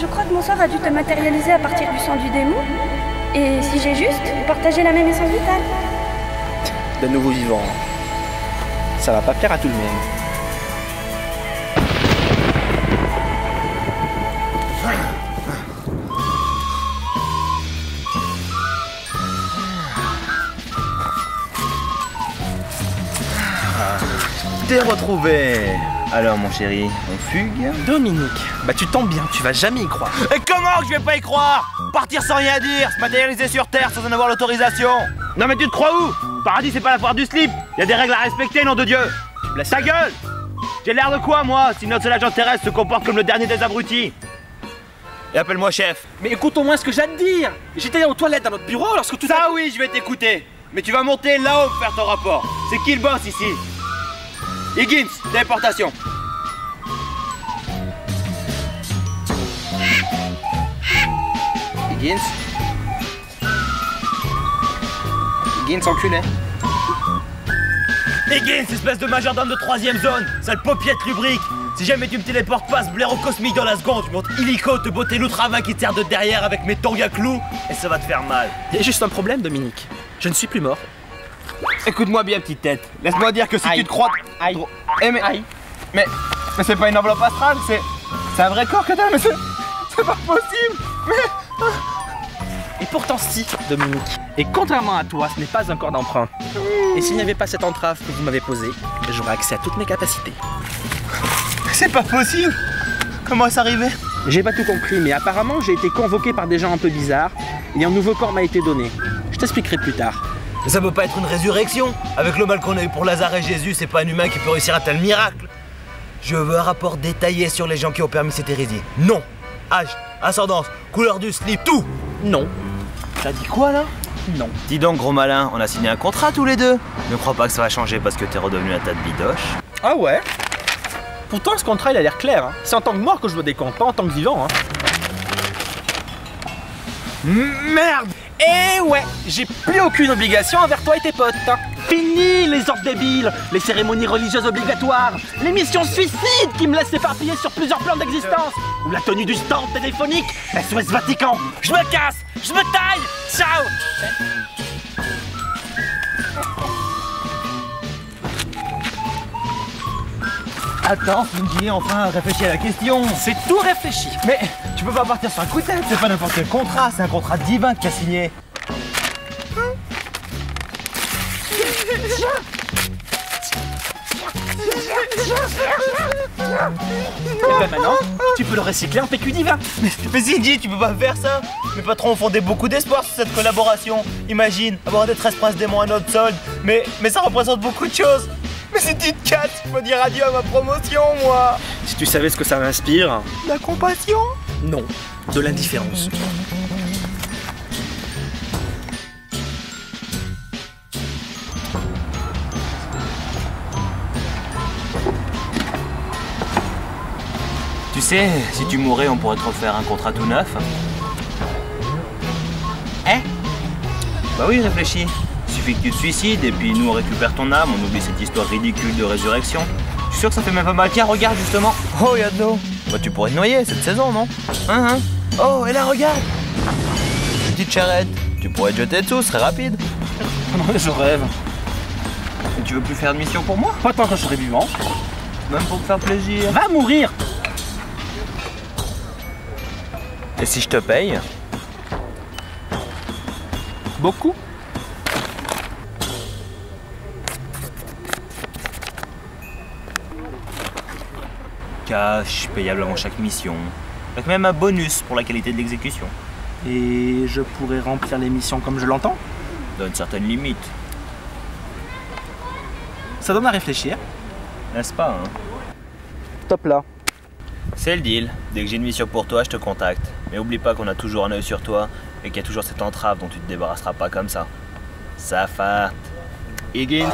je crois que mon sort a dû te matérialiser à partir du sang du démon. Et si j'ai juste, vous partagez la même essence vitale. De nouveaux vivants. Ça va pas plaire à tout le monde. T'es retrouvé. Alors mon chéri, on fugue? Dominique, bah tu tombes bien, tu vas jamais y croire. Et comment que je vais pas y croire? Partir sans rien dire, se matérialiser sur Terre sans en avoir l'autorisation. Non mais tu te crois où? Paradis c'est pas la foire du slip. Y a des règles à respecter, nom de Dieu. Tu blesses Ta gueule! J'ai l'air de quoi moi, si notre seul agent terrestre se comporte comme le dernier des abrutis? Et appelle-moi chef. Mais écoute au moins ce que j'ai à te dire. J'étais aux toilettes dans notre bureau lorsque tout Ça oui, je vais t'écouter. Mais tu vas monter là-haut pour faire ton rapport. C'est qui le boss ici? Higgins, téléportation. Higgins. Higgins enculé. Higgins, espèce de majordome de 3ème zone. Sale paupiette lubrique. Si jamais tu me téléportes pas ce blaireau cosmique dans la seconde, je monte illico te botter l'outre-main qui te sert de derrière avec mes tongs à clous et ça va te faire mal. Il y a juste un problème, Dominique. Je ne suis plus mort. Écoute-moi bien, petite tête. Laisse-moi dire que si Aïe. tu te crois... Aïe. Eh mais... Aïe. Mais c'est pas une enveloppe astrale, c'est un vrai corps que t'as, mais c'est pas possible. Mais... Et pourtant si, Dominique. Et contrairement à toi, ce n'est pas un corps d'emprunt. Et s'il n'y avait pas cette entrave que vous m'avez posée, j'aurais accès à toutes mes capacités. C'est pas possible. Comment ça arrivait? J'ai pas tout compris, mais apparemment j'ai été convoqué par des gens un peu bizarres et un nouveau corps m'a été donné. Je t'expliquerai plus tard. Mais ça peut pas être une résurrection. Avec le mal qu'on a eu pour Lazare et Jésus, c'est pas un humain qui peut réussir un tel miracle. Je veux un rapport détaillé sur les gens qui ont permis cette hérésie. Nom, âge, ascendance, couleur du slip, tout. Non. T'as dit quoi là? Non. Dis donc gros malin, on a signé un contrat tous les deux. Ne crois pas que ça va changer parce que t'es redevenu un tas de bidoche. Ah ouais? Pourtant ce contrat il a l'air clair. Hein. C'est en tant que mort que je me décompte, pas en tant que vivant. Hein. Merde! Eh ouais, j'ai plus aucune obligation envers toi et tes potes. Fini les ordres débiles, les cérémonies religieuses obligatoires, les missions suicides qui me laissent éparpiller sur plusieurs plans d'existence, ou la tenue du stand téléphonique, SOS Vatican. Je me casse, je me taille, ciao. Attends, Slinky, enfin réfléchis à la question. C'est tout réfléchi. Mais tu peux pas partir sur un coup de tête, c'est pas n'importe quel contrat, c'est un contrat divin que tu as signé. Et ben maintenant, tu peux le recycler en PQ divin. Mais Ziggy, tu peux pas faire ça. Mes patrons ont fondé beaucoup d'espoir sur cette collaboration. Imagine, avoir des 13 princes démons à notre solde. Mais ça représente beaucoup de choses. Mais si tu te casses, il faut dire adieu à ma promotion, moi. Si tu savais ce que ça m'inspire. La compassion? Non, de l'indifférence. Tu sais, si tu mourais, on pourrait te refaire un contrat tout neuf. Hein? Bah oui, réfléchis. Suffit que tu te suicides et puis nous on récupère ton âme, on oublie cette histoire ridicule de résurrection. Je suis sûr que ça fait même pas mal. Tiens, regarde justement. Oh, y'a de l'eau. Bah tu pourrais te noyer cette saison, non? Hein? Oh, et là, regarde. Une petite charrette. Tu pourrais te jeter dessous, ce serait rapide. Non, je rêve. Et tu veux plus faire de mission pour moi? Pas tant que je serai vivant. Même pour te faire plaisir. Va mourir. Et si je te paye? Beaucoup. Cash, payable avant chaque mission. Avec même un bonus pour la qualité de l'exécution. Et je pourrais remplir les missions comme je l'entends. Dans une certaine limite. Ça donne à réfléchir. N'est-ce pas, hein? Top là. C'est le deal. Dès que j'ai une mission pour toi, je te contacte. Mais oublie pas qu'on a toujours un œil sur toi et qu'il y a toujours cette entrave dont tu te débarrasseras pas comme ça. Safart. Higgins.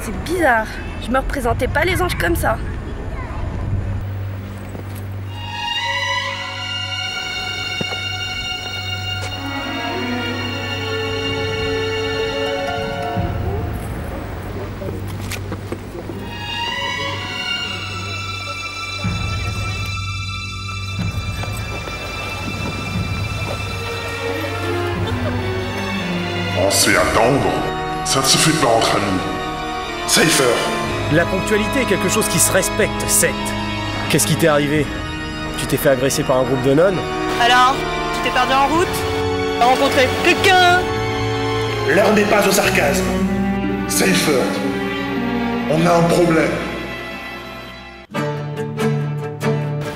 C'est bizarre. Je me représentais pas les anges comme ça. se fait attendre. Ça ne se fait pas entre amis. Cypher. La ponctualité est quelque chose qui se respecte, Seth. Qu'est-ce qui t'est arrivé? Tu t'es fait agresser par un groupe de nonnes? Alors, tu t'es perdu en route? T'as rencontré quelqu'un? L'heure n'est pas au sarcasme. Cypher. On a un problème.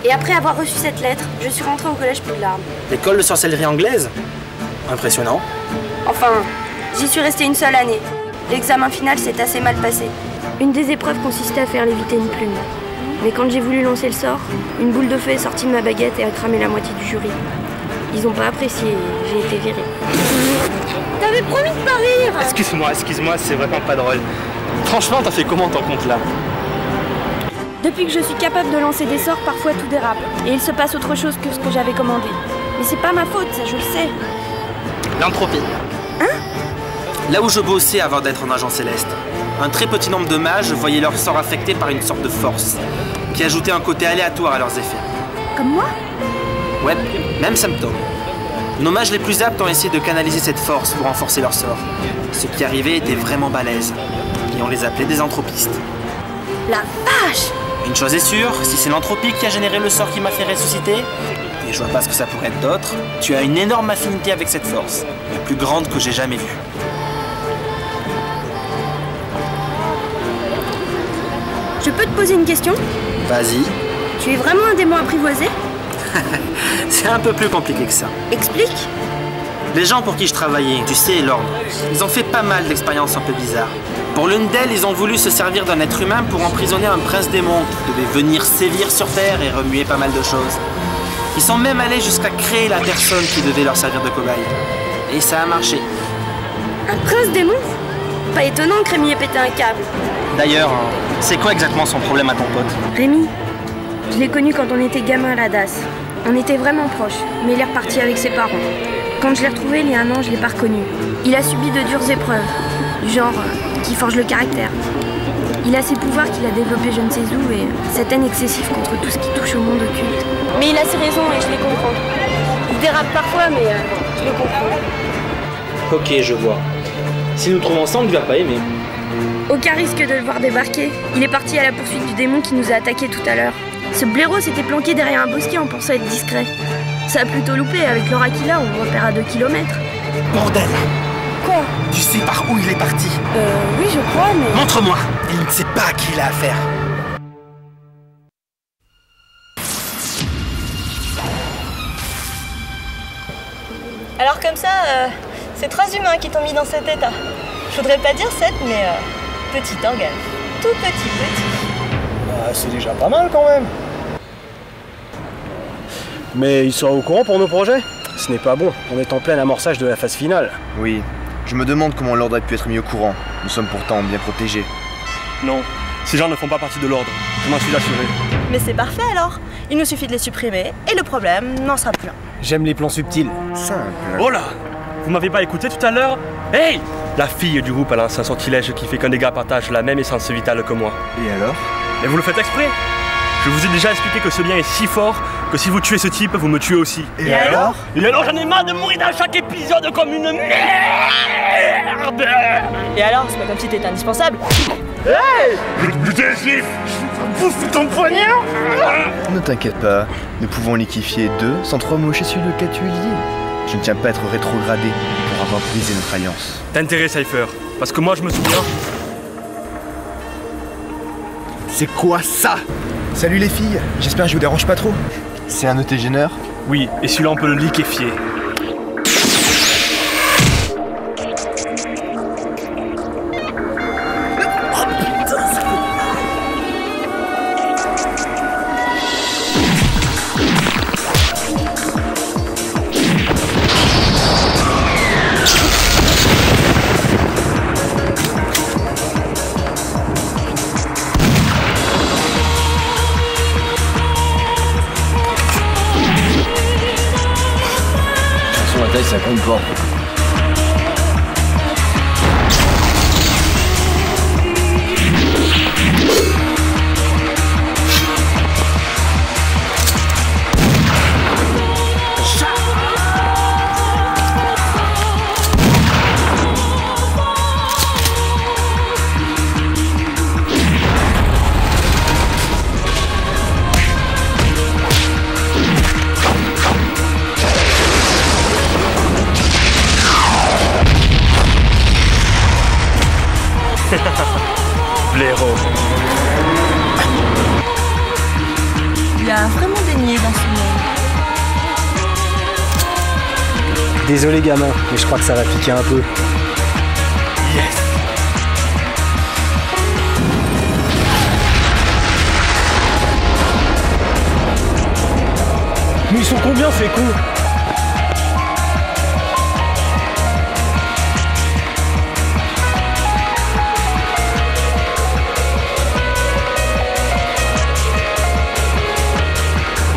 Et après avoir reçu cette lettre, je suis rentrée au collège Poudlard. L'école de sorcellerie anglaise? Impressionnant. Enfin, j'y suis restée une seule année. L'examen final s'est assez mal passé. Une des épreuves consistait à faire léviter une plume. Mais quand j'ai voulu lancer le sort, une boule de feu est sortie de ma baguette et a cramé la moitié du jury. Ils ont pas apprécié et j'ai été virée. T'avais promis de pas rire! Excuse-moi, c'est vraiment pas drôle. Franchement, t'as fait comment ton compte là? Depuis que je suis capable de lancer des sorts, parfois tout dérape. Et il se passe autre chose que ce que j'avais commandé. Mais c'est pas ma faute, ça je le sais. L'entropie. Hein? Là où je bossais avant d'être en agent céleste, un très petit nombre de mages voyaient leur sort affecté par une sorte de force, qui ajoutait un côté aléatoire à leurs effets. Comme moi? Ouais, même symptôme. Nos mages les plus aptes ont essayé de canaliser cette force pour renforcer leur sort. Ce qui arrivait était vraiment balèze, et on les appelait des entropistes. La vache! Une chose est sûre, si c'est l'entropie qui a généré le sort qui m'a fait ressusciter, et je vois pas ce que ça pourrait être d'autre, tu as une énorme affinité avec cette force, la plus grande que j'ai jamais vue. Je peux te poser une question? Vas-y. Tu es vraiment un démon apprivoisé? C'est un peu plus compliqué que ça. Explique. Les gens pour qui je travaillais, tu sais, l'ordre, ils ont fait pas mal d'expériences un peu bizarres. Pour l'une d'elles, ils ont voulu se servir d'un être humain pour emprisonner un prince démon qui devait venir sévir sur Terre et remuer pas mal de choses. Ils sont même allés jusqu'à créer la personne qui devait leur servir de cobaye. Et ça a marché. Un prince démon? Pas étonnant que Rémi ait pété un câble. D'ailleurs, c'est quoi exactement son problème à ton pote? Rémi, je l'ai connu quand on était gamin à la DAS. On était vraiment proches, mais il est reparti avec ses parents. Quand je l'ai retrouvé il y a un an, je l'ai pas reconnu. Il a subi de dures épreuves, du genre qui forgent le caractère. Il a ses pouvoirs qu'il a développés je ne sais où et cette haine excessive contre tout ce qui touche au monde occulte. Mais il a ses raisons et je les comprends. Il dérape parfois, mais je les comprends. Ok, je vois. Si nous trouvons ensemble, tu vas pas aimer. Aucun risque de le voir débarquer. Il est parti à la poursuite du démon qui nous a attaqués tout à l'heure. Ce blaireau s'était planqué derrière un bosquet en pensant être discret. Ça a plutôt loupé, avec l'aura qu'il a, on le repère à 2 km. Bordel! Quoi? Tu sais par où il est parti? Oui, je crois, mais... Montre-moi! Il ne sait pas à qui il a affaire. Alors comme ça, c'est 3 humains qui t'ont mis dans cet état. Je voudrais pas dire 7, mais petit organe. Tout petit. Bah, c'est déjà pas mal quand même. Mais ils sont au courant pour nos projets? Ce n'est pas bon, on est en plein amorçage de la phase finale. Oui, je me demande comment l'ordre a pu être mis au courant. Nous sommes pourtant bien protégés. Non, ces gens ne font pas partie de l'ordre, je m'en suis assuré. Mais c'est parfait alors. Il nous suffit de les supprimer et le problème n'en sera plus un. J'aime les plans subtils. Simple. Oh là! Vous m'avez pas écouté tout à l'heure? Hey! La fille du groupe a lancé un sortilège qui fait qu'un des gars partage la même essence vitale que moi. Et alors? Mais vous le faites exprès? Je vous ai déjà expliqué que ce lien est si fort que si vous tuez ce type, vous me tuez aussi. Et alors? Et alors j'en ai marre de mourir dans chaque épisode comme une merde! Et alors, c'est pas comme si t'étais indispensable. Ne t'inquiète pas, nous pouvons liquéfier 2 sans 3 mocher sur le cas tu lié. Je ne tiens pas à être rétrogradé pour avoir brisé notre alliance. T'as intérêt, Cypher, parce que moi je me souviens. C'est quoi ça? Salut les filles, j'espère que je vous dérange pas trop. C'est un ET-géneur? Oui, et celui-là on peut le liquéfier. Ça compte pas. Il y a vraiment des niais dans ce monde. Désolé gamin, mais je crois que ça va piquer un peu. Yes. Mais ils sont combien ces cons?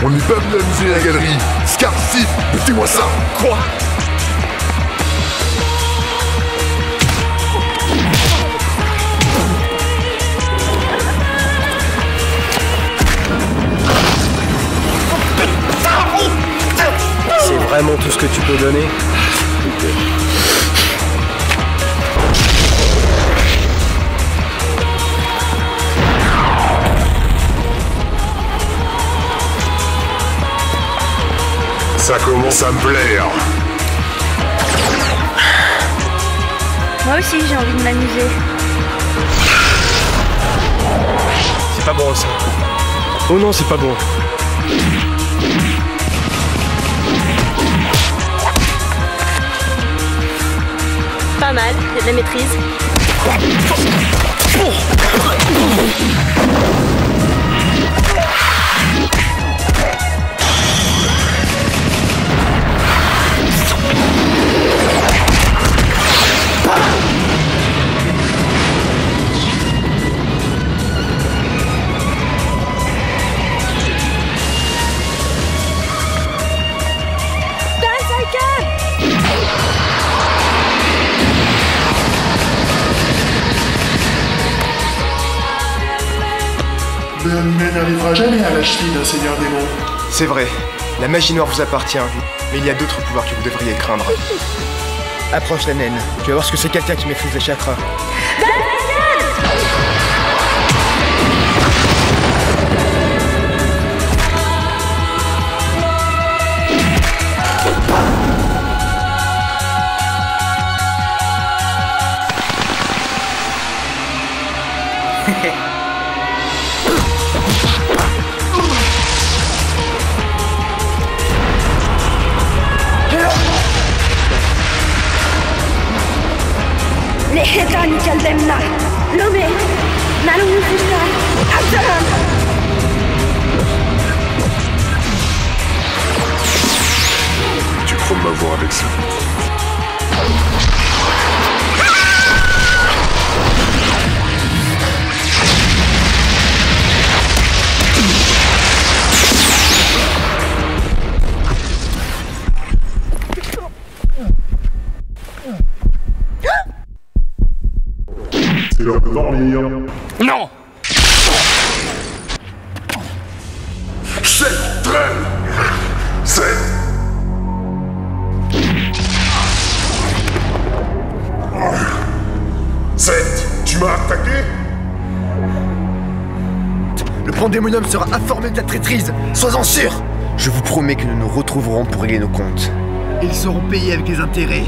On n'est pas venu amuser la galerie. Scar, si, mettez-moi ça. Quoi? C'est vraiment tout ce que tu peux donner? Ça commence à me plaire. Moi aussi, j'ai envie de m'amuser. C'est pas bon ça. Oh non, c'est pas bon. Pas mal, il y a de la maîtrise. Mais n'arrivera jamais à la cheville d'un seigneur démon. C'est vrai, la magie noire vous appartient, mais il y a d'autres pouvoirs que vous devriez craindre. Approche la naine, tu vas voir ce que c'est quelqu'un qui maîtrise les chakras. Leheta Nikaldemna, Lomé, Nalumufusha, Absalam. Tu crois m'avoir avec ça? C'est l'heure de dormir. Non! C'est très... C'est... Seth, tu m'as attaqué? Le pandémonium sera informé de la traîtrise, sois-en sûr. Je vous promets que nous nous retrouverons pour régler nos comptes. Ils seront payés avec les intérêts.